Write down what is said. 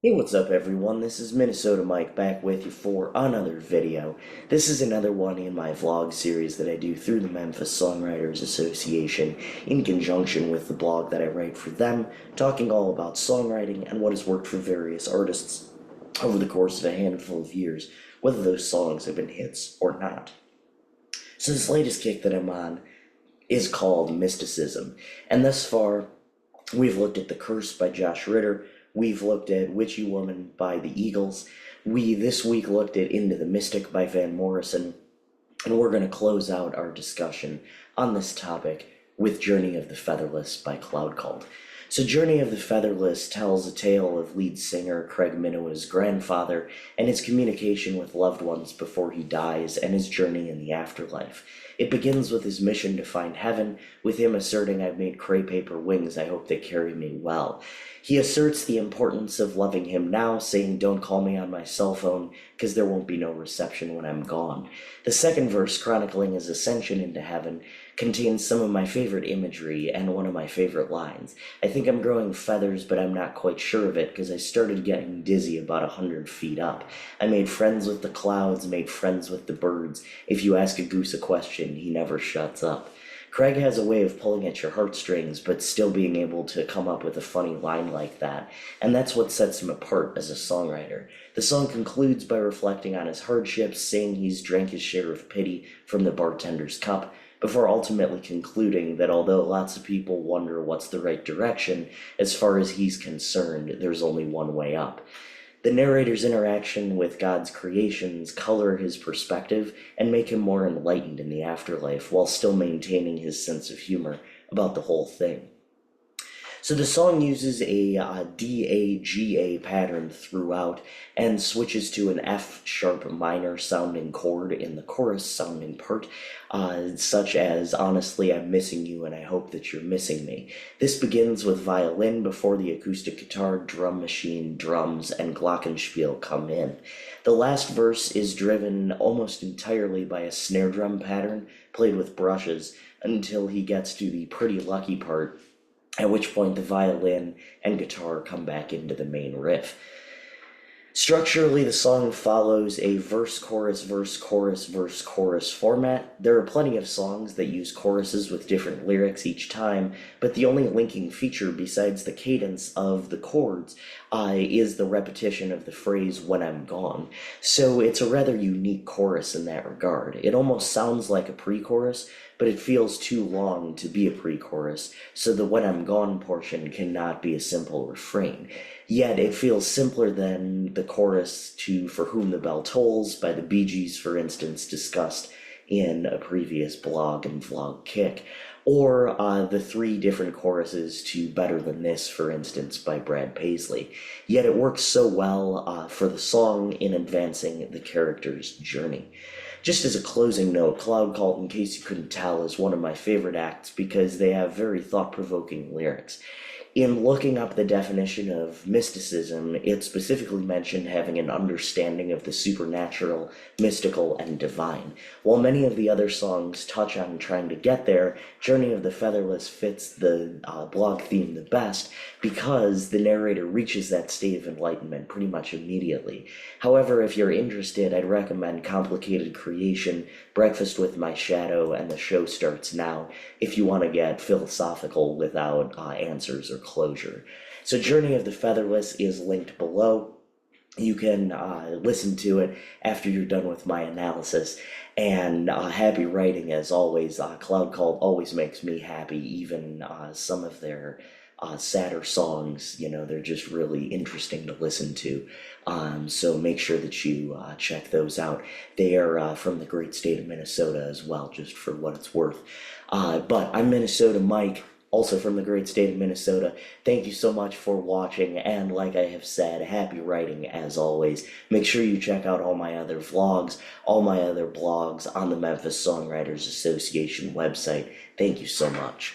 Hey, what's up everyone? This is Minnesota Mike back with you for another video. This is another one in my vlog series that I do through the Memphis Songwriters Association in conjunction with the blog that I write for them, talking all about songwriting and what has worked for various artists over the course of a handful of years, whether those songs have been hits or not. So this latest kick that I'm on is called Mysticism, and thus far we've looked at The Curse by Josh Ritter. We've looked at Witchy Woman by the Eagles. We this week looked at Into the Mystic by Van Morrison. And we're going to close out our discussion on this topic with Journey of the Featherless by Cloud Cult. So Journey of the Featherless tells a tale of lead singer Craig Minowa's grandfather and his communication with loved ones before he dies and his journey in the afterlife. It begins with his mission to find heaven, with him asserting, "I've made crepe paper wings, I hope they carry me well." He asserts the importance of loving him now, saying, "Don't call me on my cell phone, because there won't be no reception when I'm gone." The second verse, chronicling his ascension into heaven, contains some of my favorite imagery and one of my favorite lines. "I think I'm growing feathers, but I'm not quite sure of it, because I started getting dizzy about 100 feet up. I made friends with the clouds, made friends with the birds. If you ask a goose a question, he never shuts up." Craig has a way of pulling at your heartstrings, but still being able to come up with a funny line like that, and that's what sets him apart as a songwriter. The song concludes by reflecting on his hardships, saying he's drank his share of pity from the bartender's cup, before ultimately concluding that although lots of people wonder what's the right direction, as far as he's concerned, there's only one way up. The narrator's interaction with God's creations color his perspective and make him more enlightened in the afterlife, while still maintaining his sense of humor about the whole thing. So the song uses a D-A-G-A pattern throughout and switches to an F sharp minor sounding chord in the chorus sounding part, such as, "Honestly, I'm missing you and I hope that you're missing me." This begins with violin before the acoustic guitar, drum machine, drums, and glockenspiel come in. The last verse is driven almost entirely by a snare drum pattern played with brushes until he gets to the "pretty lucky" part, at which point the violin and guitar come back into the main riff. Structurally, the song follows a verse, chorus, verse, chorus, verse, chorus format. There are plenty of songs that use choruses with different lyrics each time, but the only linking feature besides the cadence of the chords is the repetition of the phrase "when I'm gone." So it's a rather unique chorus in that regard. It almost sounds like a pre-chorus, but it feels too long to be a pre-chorus, so the "when I'm gone" portion cannot be a simple refrain. Yet it feels simpler than the chorus to "For Whom the Bell Tolls" by the Bee Gees, for instance, discussed in a previous blog and vlog kick, or the three different choruses to "Better Than This," for instance, by Brad Paisley. Yet it works so well for the song in advancing the character's journey. Just as a closing note, Cloud Cult, in case you couldn't tell, is one of my favorite acts because they have very thought-provoking lyrics. In looking up the definition of mysticism, it specifically mentioned having an understanding of the supernatural, mystical, and divine. While many of the other songs touch on trying to get there, Journey of the Featherless fits the blog theme the best because the narrator reaches that state of enlightenment pretty much immediately. However, if you're interested, I'd recommend Complicated Creation, Breakfast with My Shadow, and The Show Starts Now if you want to get philosophical without answers or closure. So Journey of the Featherless is linked below. You can listen to it after you're done with my analysis. And happy writing as always. Cloud Cult always makes me happy, even some of their sadder songs, they're just really interesting to listen to. So make sure that you check those out. They are from the great state of Minnesota as well, just for what it's worth. But I'm Minnesota Mike, also from the great state of Minnesota. Thank you so much for watching, and like I have said, happy writing as always. Make sure you check out all my other vlogs, all my other blogs on the Memphis Songwriters Association website. Thank you so much.